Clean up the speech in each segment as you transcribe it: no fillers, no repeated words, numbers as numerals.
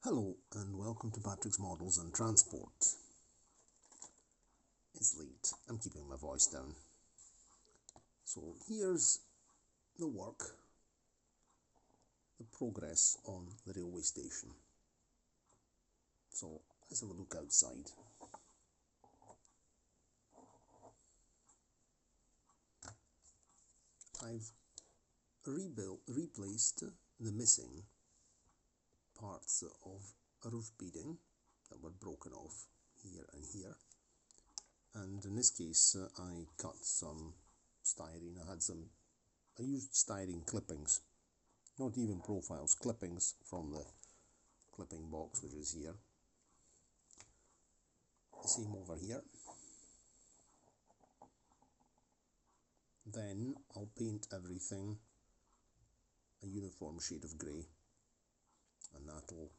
Hello and welcome to Patrick's Models and Transport. It's late, I'm keeping my voice down. So here's the work, the progress on the railway station. So let's have a look outside. I've replaced the missing parts of a roof beading that were broken off here and here, and in this case I cut some styrene. I used styrene clippings, not even profiles, clippings from the clipping box which is here. Same over here. Then I'll paint everything a uniform shade of grey, and that'll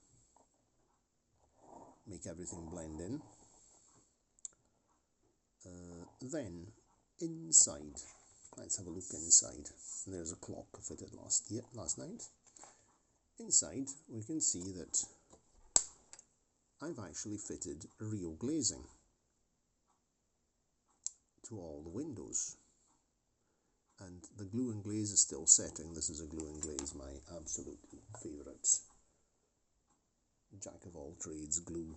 make everything blend in. Then inside, let's have a look inside. There's a clock fitted last night. Inside we can see that I've actually fitted real glazing to all the windows, and the glue and glaze is still setting. This is a glue and glaze, my absolute favourite jack of all trades glue,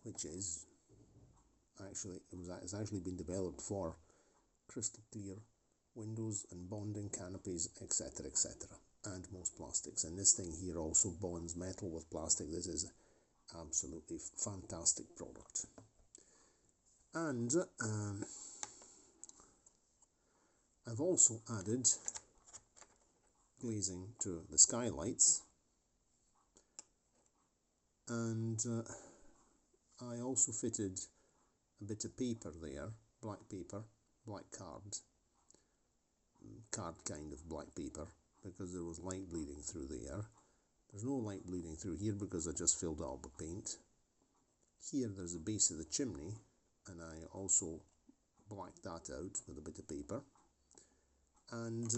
which is actually, it's actually been developed for crystal clear windows and bonding canopies, etc, etc, and most plastics. And this thing here also bonds metal with plastic. This is absolutely fantastic product. And I've also added glazing to the skylights, and I also fitted a bit of paper there, black paper, black card kind of black paper, because there was light bleeding through there. There's no light bleeding through here because I just filled it up with paint. Here there's the base of the chimney, and I also blacked that out with a bit of paper. And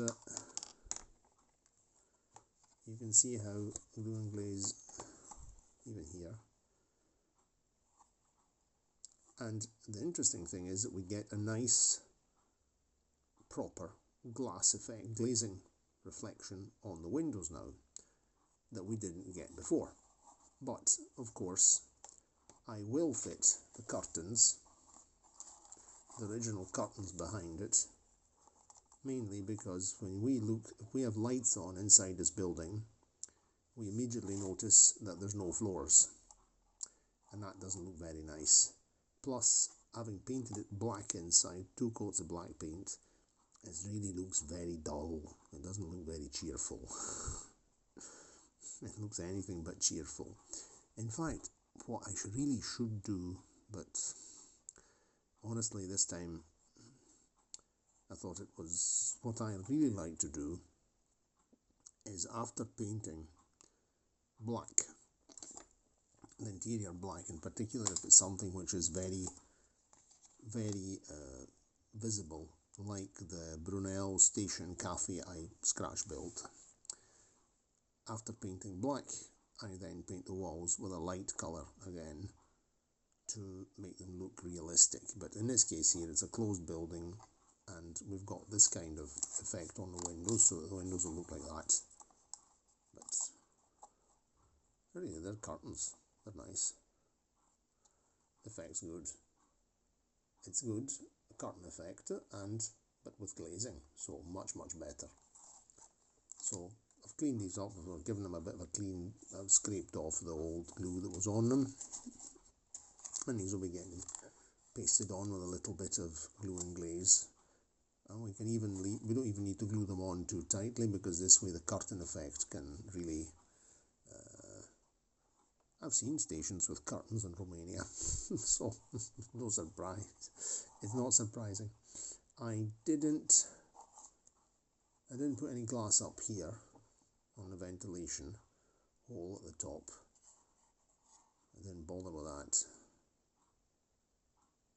you can see how glue and glaze even here. And the interesting thing is that we get a nice proper glass effect, glazing reflection on the windows now that we didn't get before. But of course I will fit the curtains, the original curtains behind it, mainly because when we look, if we have lights on inside this building, we immediately notice that there's no floors, and that doesn't look very nice. Plus, having painted it black inside, 2 coats of black paint, it really looks very dull. It doesn't look very cheerful. It looks anything but cheerful. In fact, what I really should do, but honestly this time I thought it was, what I really like to do is, after painting black, the interior black in particular, if it's something which is very visible, like the Brunel Station Cafe I scratch built, after painting black I then paint the walls with a light colour again to make them look realistic. But in this case here it's a closed building, and we've got this kind of effect on the windows, so the windows will look like that. But really, they're curtains, they're nice. The effect's good. It's good, a curtain effect, but with glazing, so much better. So I've cleaned these up, I've given them a bit of a clean. I've scraped off the old glue that was on them, and these will be getting pasted on with a little bit of glue and glaze. And we don't even need to glue them on too tightly, because this way the curtain effect can really, I've seen stations with curtains in Romania, so no surprise. It's not surprising. I didn't put any glass up here on the ventilation hole at the top. I didn't bother with that.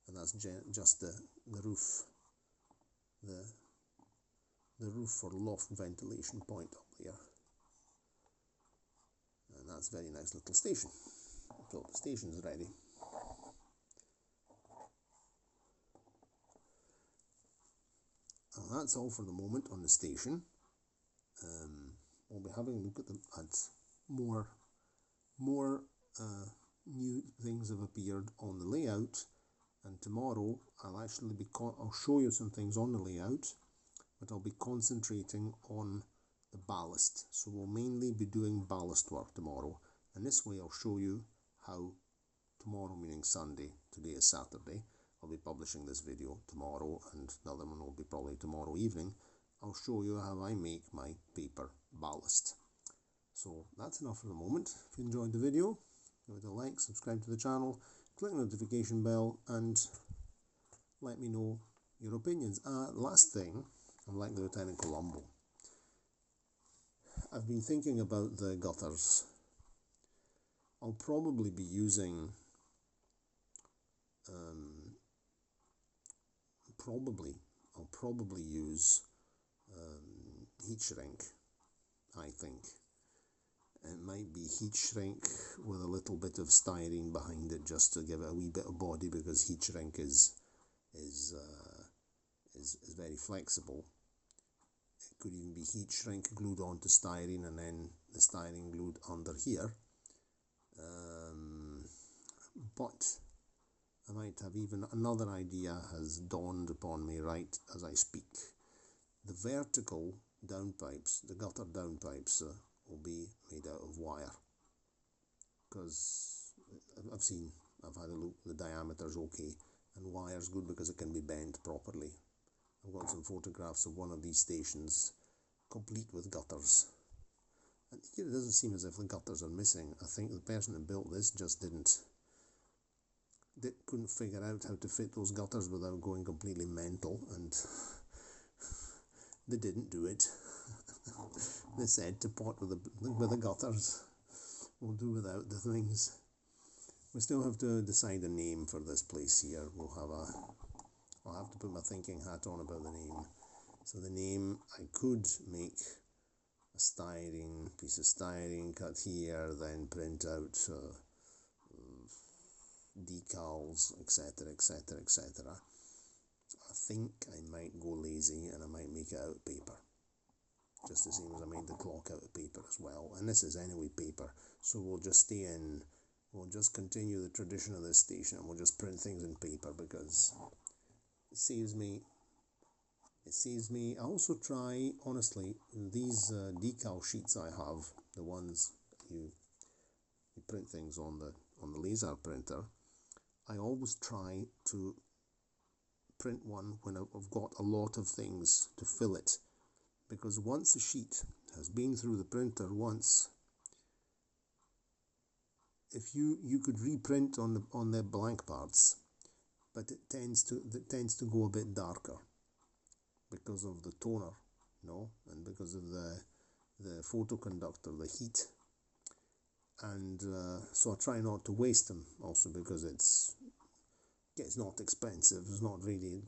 And that's just the roof, the roof or loft ventilation point up there. that's a very nice little station. So the station's ready. And that's all for the moment on the station. We'll be having a look at more new things have appeared on the layout, and tomorrow I'll show you some things on the layout, but I'll be concentrating on the ballast. So we'll mainly be doing ballast work tomorrow, and this way I'll show you how tomorrow, meaning Sunday, today is Saturday, I'll be publishing this video tomorrow, and the other one will be probably tomorrow evening. I'll show you how I make my paper ballast. So that's enough for the moment. If you enjoyed the video, give it a like, subscribe to the channel, click the notification bell, and let me know your opinions. Last thing, I'm like the Lieutenant Colombo. I've been thinking about the gutters. I'll probably be using I'll probably use heat shrink, I think. It might be heat shrink with a little bit of styrene behind it, just to give it a wee bit of body, because heat shrink is very flexible. It could even be heat shrink glued onto styrene, and then the styrene glued under here. But I might have even another idea has dawned upon me right as I speak. The vertical downpipes, the gutter downpipes, will be made out of wire, because I've had a look, the diameter's okay, and wire's good because it can be bent properly. I've got some photographs of one of these stations complete with gutters, and here it doesn't seem as if the gutters are missing. I think the person who built this just couldn't figure out how to fit those gutters without going completely mental, and they didn't do it. They said to pot with the gutters. We'll do without the things. We still have to decide a name for this place here. I'll have to put my thinking hat on about the name. So the name, I could make a piece of styrene cut here, then print out decals, etc, etc, etc. I think I might go lazy and I might make it out of paper, just the same as I made the clock out of paper as well. And this is anyway paper, so we'll just continue the tradition of this station, and we'll just print things in paper, because it saves me. I also try, honestly, these decal sheets I have, the ones you print things on the laser printer. I always try to print one when I've got a lot of things to fill it, because once a sheet has been through the printer once, if you could reprint on the blank parts, but it tends to go a bit darker because of the toner, and because of the photoconductor, the heat. And so I try not to waste them, also because it's not expensive. It's not really,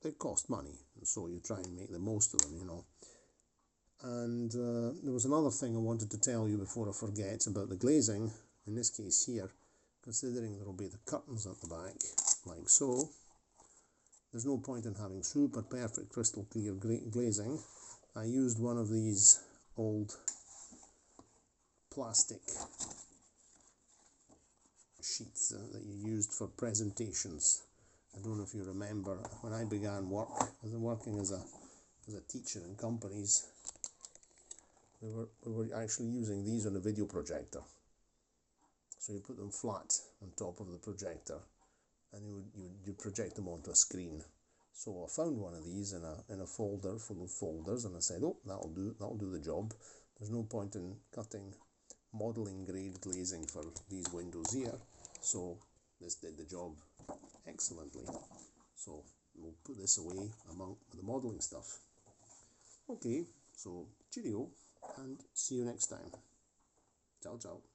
they cost money, and so you try and make the most of them, And there was another thing I wanted to tell you before I forget about the glazing. In this case here, considering there will be the curtains at the back, like so, there's no point in having super perfect crystal clear glazing. I used one of these old plastic sheets that you used for presentations. I don't know if you remember, when I began working as a teacher in companies, we were actually using these on a video projector. So you put them flat on top of the projector, and you project them onto a screen. So I found one of these in a folder full of folders, and I said, oh, that'll do the job. There's no point in cutting modelling grade glazing for these windows here, so this did the job excellently. So we'll put this away among the modelling stuff. Okay, so cheerio, and see you next time. Ciao, ciao.